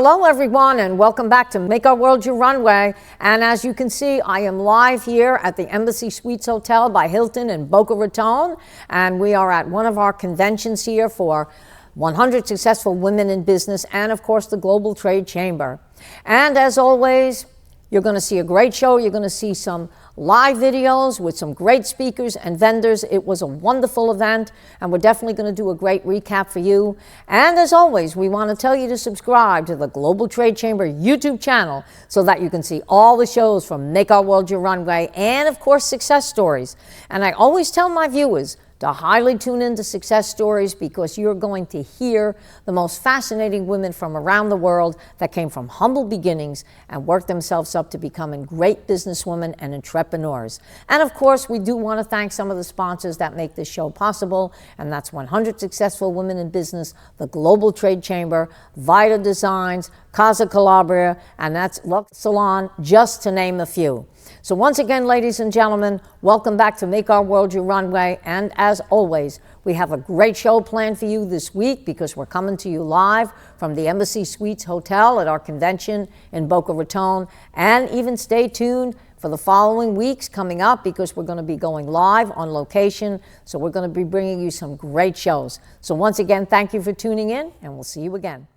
Hello everyone, and welcome back to Make Our World Your Runway. And as you can see, I am live here at the Embassy Suites Hotel by Hilton in Boca Raton, and we are at one of our conventions here for 100 Successful Women in Business and of course the Global Trade Chamber. And as always, you're going to see a great show. You're going to see some live videos with some great speakers and vendors. It was a wonderful event, and we're definitely going to do a great recap for you. And as always, we want to tell you to subscribe to the Global Trade Chamber YouTube channel so that you can see all the shows from Make Our World Your Runway and, of course, success stories. And I always tell my viewers to highly tune into success stories because you're going to hear the most fascinating women from around the world that came from humble beginnings and worked themselves up to becoming great businesswomen and entrepreneurs. And of course, we do want to thank some of the sponsors that make this show possible, and that's 100 Successful Women in Business, the Global Trade Chamber, Vaida Designs, Casa Calabria, and that's Lux Salon, just to name a few. So once again, ladies and gentlemen, welcome back to Make Our World Your Runway. And as always, we have a great show planned for you this week because we're coming to you live from the Embassy Suites Hotel at our convention in Boca Raton. And even stay tuned for the following weeks coming up because we're going to be going live on location. So we're going to be bringing you some great shows. So once again, thank you for tuning in, and we'll see you again.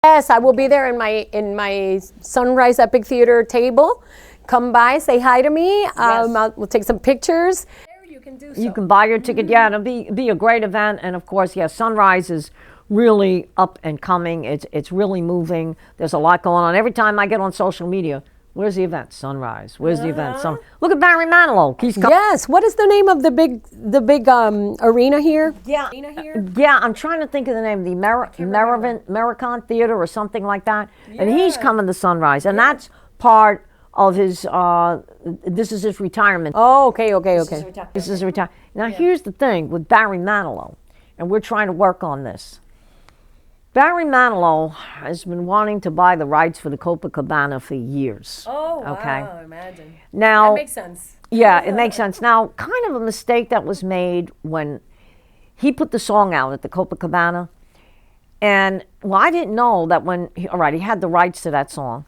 Yes, I will be there in my Sunrise Epic Theater table. Come by, say hi to me. We'll take some pictures. You can do so. You can buy your ticket. Yeah, it'll be a great event. And of course, yeah, Sunrise is really up and coming. It's really moving. There's a lot going on. Every time I get on social media, where's the event? Sunrise. Where's the event? Look at Barry Manilow. He's coming. Yes. What is the name of the big arena here? Yeah. I'm trying to think of the name. The American Theater or something like that. Yeah. And he's coming to Sunrise, and that's part of his. This is his retirement. Oh, okay. This is retirement. Now here's the thing with Barry Manilow, and we're trying to work on this. Barry Manilow has been wanting to buy the rights for the Copacabana for years. Oh, wow, imagine. Now, that makes sense. Yeah, it makes sense. Now, kind of a mistake that was made when he put the song out at the Copacabana. And, well, I didn't know that he had the rights to that song.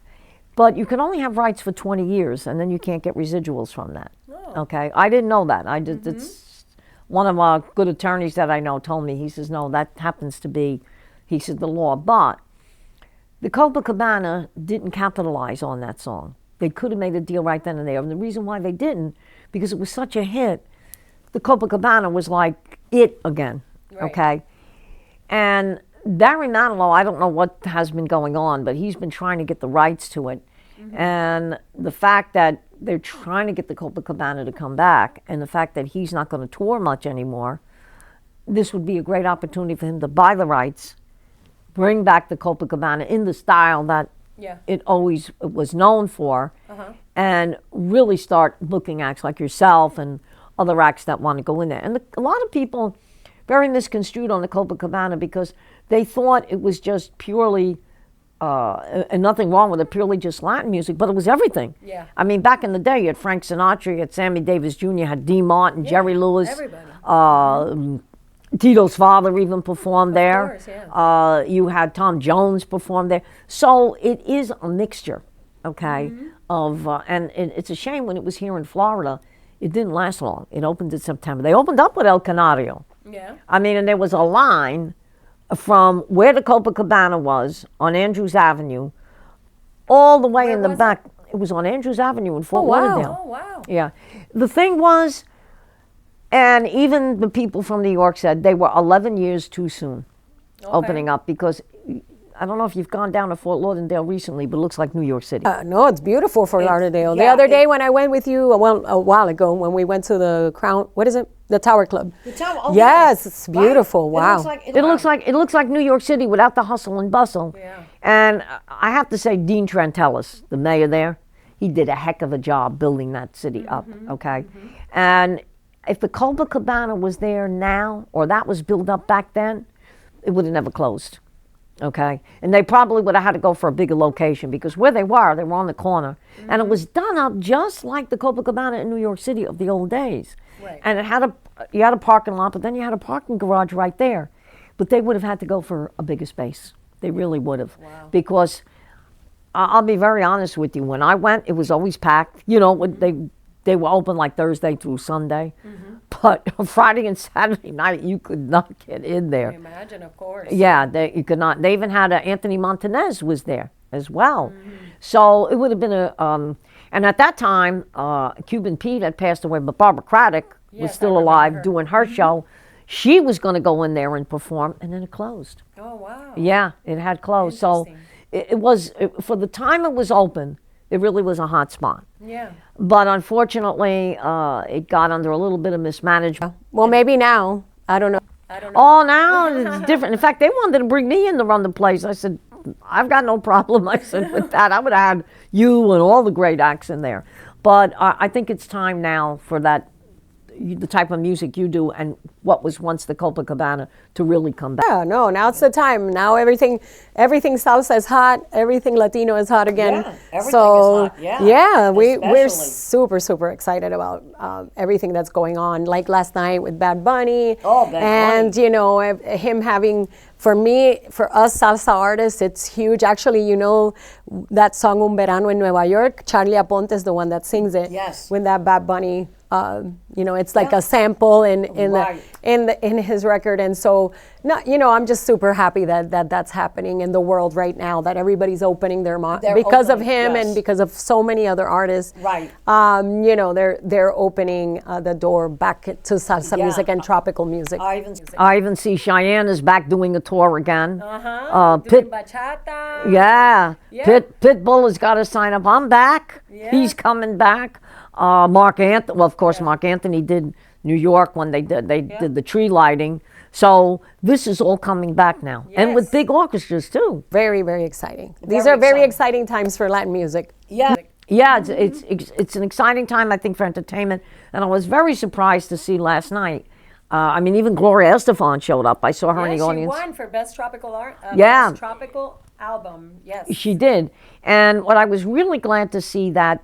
But you can only have rights for 20 years, and then you can't get residuals from that. Oh. Okay? I didn't know that. It's one of our good attorneys that I know told me. He says, no, that happens to be... He said the law, but the Copacabana didn't capitalize on that song. They could have made a deal right then and there. And the reason why they didn't, because it was such a hit, the Copacabana was like it again, okay? And Barry Manilow, I don't know what has been going on, but he's been trying to get the rights to it. Mm-hmm. And the fact that they're trying to get the Copacabana to come back, and the fact that he's not going to tour much anymore, this would be a great opportunity for him to buy the rights, bring back the Copacabana in the style that it always was known for, and really start booking acts like yourself and other acts that want to go in there. And a lot of people very misconstrued on the Copacabana because they thought it was just purely, and nothing wrong with it, purely just Latin music, but it was everything. Yeah. I mean, back in the day, you had Frank Sinatra, you had Sammy Davis Jr., you had Dee Martin, Jerry Lewis. Everybody. Tito's father even performed there. Of course, yeah. You had Tom Jones perform there. So it is a mixture, okay, of, and it's a shame when it was here in Florida, it didn't last long. It opened in September. They opened up with El Canario. Yeah. I mean, and there was a line from where the Copacabana was on Andrews Avenue all the way in the back. It was on Andrews Avenue in Fort Lauderdale. Oh, wow. Yeah. The thing was, and even the people from New York said they were 11 years too soon opening up, because I don't know if you've gone down to Fort Lauderdale recently, but it looks like New York City. No, it's beautiful, Fort Lauderdale. The other day when I went with you, a while ago, when we went to the Crown, what is it? The Tower Club. The Tower. Oh, yes, it's beautiful. Right? Wow. It looks like New York City without the hustle and bustle. Yeah. And I have to say, Dean Trantelis, the mayor there, he did a heck of a job building that city up. Okay, and if the Copacabana was there now, or that was built up back then, it would have never closed, okay? And they probably would have had to go for a bigger location, because where they were on the corner. And it was done up just like the Copacabana in New York City of the old days. Right. And you had a parking lot, but then you had a parking garage right there. But they would have had to go for a bigger space. They really would have. Wow. Because I'll be very honest with you, when I went, it was always packed. You know, they were open like Thursday through Sunday, but Friday and Saturday night you could not get in there. I imagine, of course. Yeah, you could not. They even had Anthony Montanez was there as well, so it would have been a. And at that time, Cuban Pete had passed away, but Barbara Craddock was still alive doing her show. She was going to go in there and perform, and then it closed. Oh wow! Yeah, it had closed. So it was for the time it was open. It really was a hot spot. Yeah. But unfortunately, it got under a little bit of mismanagement. Well, maybe now. I don't know. Oh, now it's different. In fact, they wanted to bring me in to run the place. I said, I've got no problem. I said, with that, I would have had you and all the great acts in there. But I think it's time now for that, the type of music you do and what was once the Copacabana to really come back. Yeah, no, now it's the time. Now everything salsa is hot. Everything Latino is hot again. Yeah, everything is hot. Yeah, we're super, super excited about everything that's going on. Like last night with Bad Bunny. Oh, Bad Bunny. And, you know, him having, for us salsa artists, it's huge. Actually, you know, that song Un Verano en Nueva York, Charlie Aponte is the one that sings it. Yes. When that Bad Bunny You know, it's like a sample in his record, and so you know, I'm just super happy that that's happening in the world right now. That everybody's opening their because of him and because of so many other artists. Right. You know, they're opening the door back to salsa music and tropical music. I even see Cheyenne is back doing a tour again. Doing bachata. Yeah. Pitbull has got to sign up. I'm back. Yeah. He's coming back. Mark Anthony. Well, of course, Mark Anthony did New York when they did the tree lighting. So this is all coming back now, and with big orchestras too. Very, very exciting. These are very exciting times for Latin music. Yeah. Yeah, it's an exciting time, I think, for entertainment. And I was very surprised to see last night. I mean, even Gloria Estefan showed up. I saw her in the audience. She won for Best Tropical Art. Best Tropical Album. Yes, she did. And what I was really glad to see that,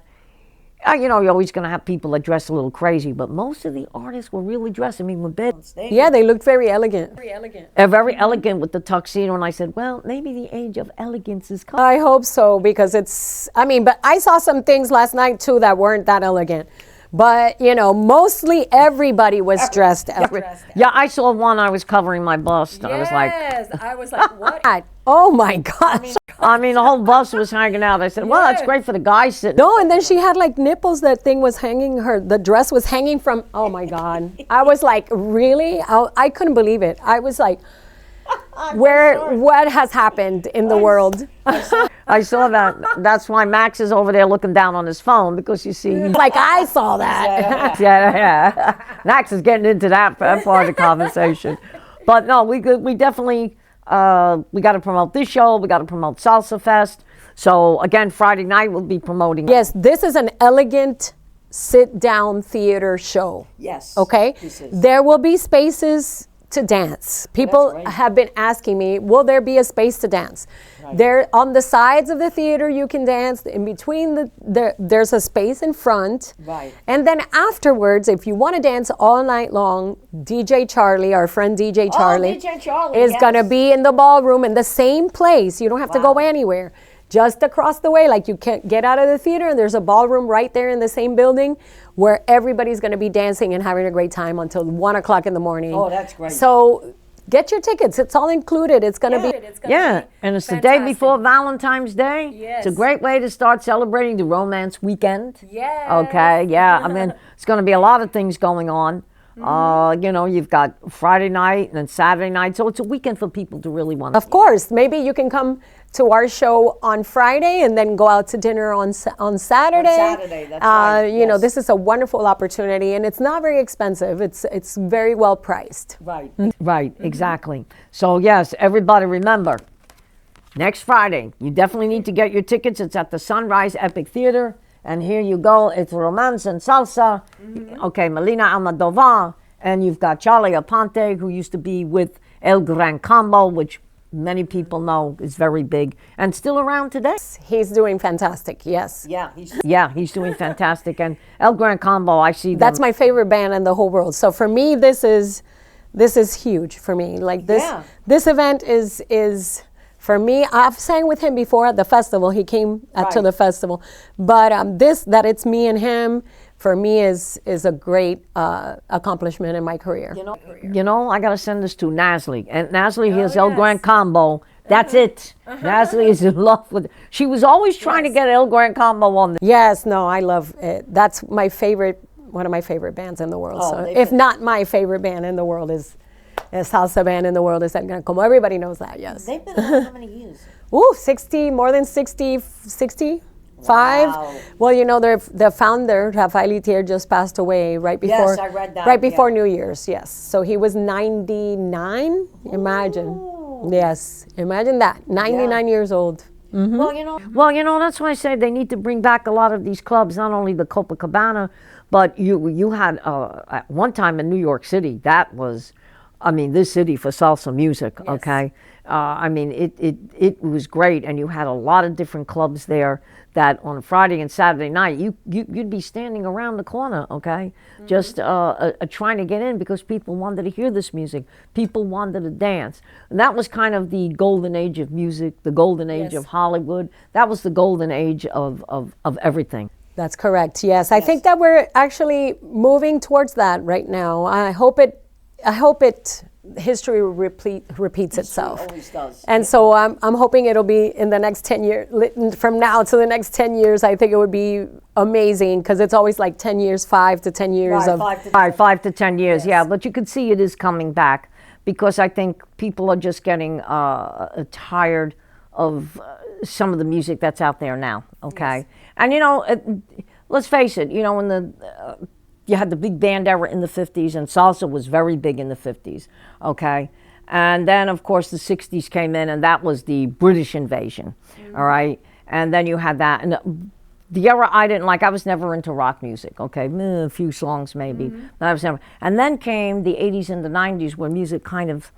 you know, you're always going to have people that dress a little crazy, but most of the artists were really dressed. I mean, with bed. Yeah, they looked very elegant. Very elegant with the tuxedo. And I said, well, maybe the age of elegance is coming. I hope so, because it's, I mean, but I saw some things last night too that weren't that elegant. But, you know, mostly everybody was dressed up. Yeah, I saw one, I was covering my bust. Yes, I was like, what? Oh my gosh. I mean, the whole bus was hanging out. I said, well, that's great for the guys sitting. No, and then she had like nipples. That thing was hanging, the dress was hanging from, oh my God. I was like, really? I couldn't believe it. I was like, what has happened in the world? I saw that. That's why Max is over there looking down on his phone, because you see. Like, I saw that. Yeah. Max is getting into that part of the conversation. But no, we definitely, we got to promote this show. We got to promote Salsa Fest. So again, Friday night we'll be promoting. Yes, this is an elegant sit-down theater show. Yes. Okay? There will be spaces to dance. People have been asking me, will there be a space to dance? There, on the sides of the theater you can dance. In between, there's a space in front. And then afterwards, if you want to dance all night long, DJ Charlie, our friend DJ Charlie, is going to be in the ballroom in the same place. You don't have to go anywhere. Just across the way, like you can't get out of the theater, and there's a ballroom right there in the same building where everybody's going to be dancing and having a great time until 1 o'clock in the morning. Oh, that's great. So get your tickets. It's all included. It's going to be and it's the day before Valentine's Day. Yes. It's a great way to start celebrating the romance weekend. Yes. Okay, yeah. I mean, it's going to be a lot of things going on. You know, you've got Friday night and then Saturday night. So it's a weekend for people to really want to. Of course. Maybe you can come to our show on Friday and then go out to dinner on Saturday. On Saturday, that's right. You know, this is a wonderful opportunity, and it's not very expensive. It's very well priced. Right. Right, exactly. So yes, everybody remember, next Friday, you definitely need to get your tickets. It's at the Sunrise Epic Theater. And here you go, it's romance and salsa. Okay, Melina Almodovar, and you've got Charlie Aponte, who used to be with El Gran Combo, which many people know is very big and still around today. He's doing fantastic, yes. Yeah, he's doing fantastic. And El Gran Combo, I see them. That's my favorite band in the whole world. So for me, this is huge for me. Like this event is for me. I've sang with him before at the festival. He came to the festival, but that it's me and him, for me is a great accomplishment in my career. You know, I gotta send this to Nasli, and Nasli hears El Gran Combo. That's it. Nasli is in love with it. She was always trying to get El Gran Combo on the. Yes, no, I love it. That's my favorite, one of my favorite bands in the world. So if not my favorite band in the world is. Salsa band in the world is El Gran Combo. Everybody knows that, yes. They've been around how many years? Ooh, 60, more than 60, 65. Wow. Well, you know, the founder, Rafael Itier, just passed away right before. Yes, I read that. Right before New Year's, yes. So he was 99. Imagine. Ooh. Yes, imagine that. 99 years old. Mm-hmm. Well, you know, that's why I say they need to bring back a lot of these clubs, not only the Copacabana, but you had at one time in New York City, that was, I mean, this city for salsa music, okay? I mean, it was great, and you had a lot of different clubs there that on Friday and Saturday night, you'd be standing around the corner, okay? Mm-hmm. Just trying to get in because people wanted to hear this music. People wanted to dance. And that was kind of the golden age of music, the golden age of Hollywood. That was the golden age of everything. That's correct. Yes, I think that we're actually moving towards that right now. I hope history repeats itself. Always does. And so I'm hoping it'll be in the next 10 years, from now to the next 10 years. I think it would be amazing, because it's always like 10 years, 5 to 10 years of 5 to 10 years. Yeah, but you could see it is coming back, because I think people are just getting tired of some of the music that's out there now. Okay, and let's face it. When you had the big band era in the 50s, and salsa was very big in the 50s, okay? And then, of course, the 60s came in, and that was the British invasion, all right? And then you had that. And the era I didn't like, I was never into rock music, okay? A few songs maybe, but I was never. And then came the 80s and the 90s, where music kind of,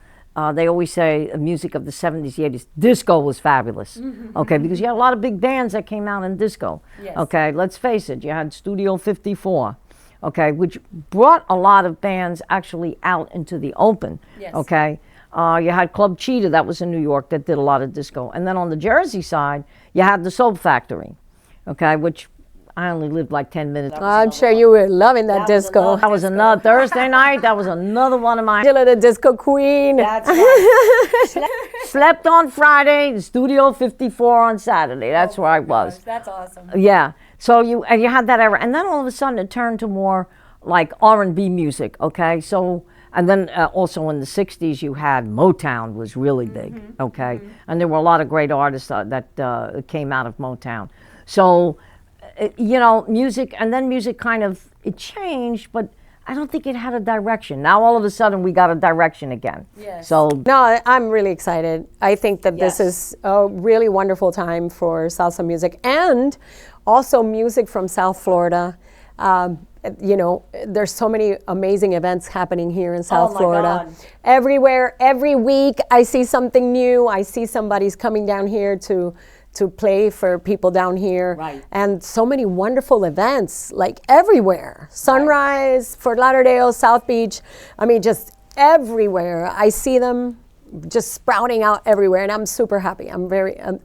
they always say music of the 70s, the 80s, disco was fabulous, okay? Because you had a lot of big bands that came out in disco, okay? Let's face it, you had Studio 54, okay, which brought a lot of bands actually out into the open, okay? You had Club Cheetah, that was in New York, that did a lot of disco. And then on the Jersey side, you had the Soul Factory, okay, which I only lived like 10 minutes. I'm sure you were loving that disco. That was another Thursday night. That was another one of my. Angela, the disco queen. That's right. Slept on Friday, Studio 54 on Saturday. That's where I was. Gosh, that's awesome. Yeah. So you had that era, and then all of a sudden it turned to more like R&B music. Okay. So and then also in the 60s you had Motown was really big. Okay. And there were a lot of great artists that came out of Motown. So. Music, and then music kind of, it changed, but I don't think it had a direction. Now all of a sudden we got a direction again. Yes. So no, I'm really excited. I think that this is a really wonderful time for salsa music, and also music from South Florida. There's so many amazing events happening here in South Florida. God. Everywhere, every week, I see something new. I see somebody's coming down here to play for people down here. Right. And so many wonderful events, like everywhere. Sunrise, Fort Lauderdale, South Beach. I mean, just everywhere. I see them just sprouting out everywhere, and I'm super happy.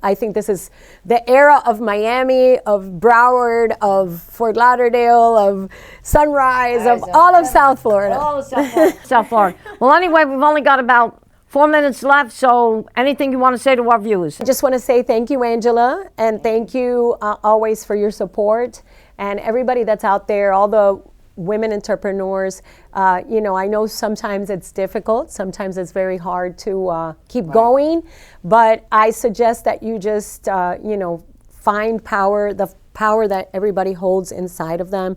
I think this is the era of Miami, of Broward, of Fort Lauderdale, of Sunrise, of all of South Florida. All of South Florida. South Florida. Well, anyway, we've only got about 4 minutes left, so anything you want to say to our viewers? I just want to say thank you, Angela, and thank you always for your support, and everybody that's out there, all the women entrepreneurs. I know sometimes it's difficult, sometimes it's very hard to keep going, but I suggest that you just, find power, the power that everybody holds inside of them.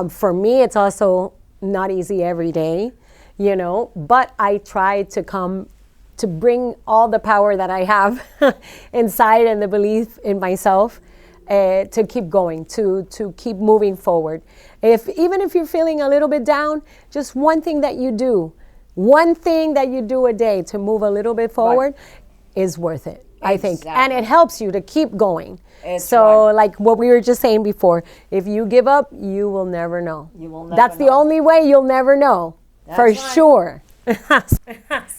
For me, it's also not easy every day. But I try to bring all the power that I have inside, and the belief in myself, to keep going, to keep moving forward. Even if you're feeling a little bit down, just one thing that you do a day to move a little bit forward is worth it, I think. And it helps you to keep going. Like what we were just saying before, if you give up, you will never know. That's the only way you'll never know. For sure. That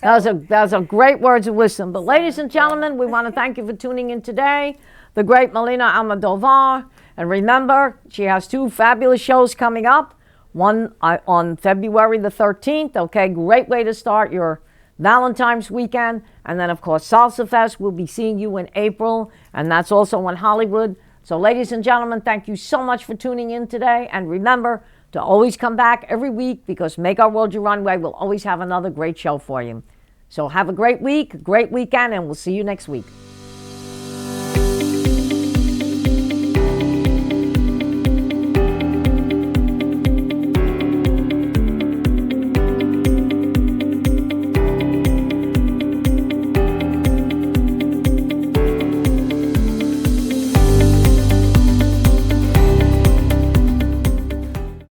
was a great words of wisdom. But ladies and gentlemen, we want to thank you for tuning in today. The great Melina Almodovar. And remember, she has 2 fabulous shows coming up. One on February the 13th. Okay, great way to start your Valentine's weekend. And then, of course, Salsa Fest. We'll be seeing you in April. And that's also in Hollywood. So ladies and gentlemen, thank you so much for tuning in today. And remember to always come back every week, because Make Our World Your Runway will always have another great show for you. So have a great week, great weekend, and we'll see you next week.